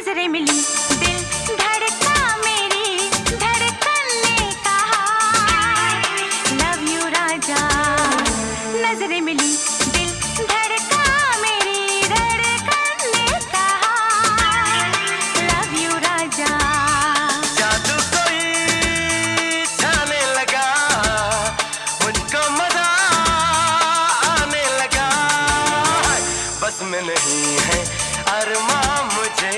नजरें मिली, दिल धड़का, मेरी धड़कन ने कहा लव यू राजा। नजरें मिली, दिल धड़का, मेरी धड़कन ने कहा लव यू राजा। जादू कोई छाने लगा, मुझको मजा आने लगा। बस में नहीं है अरमां मुझे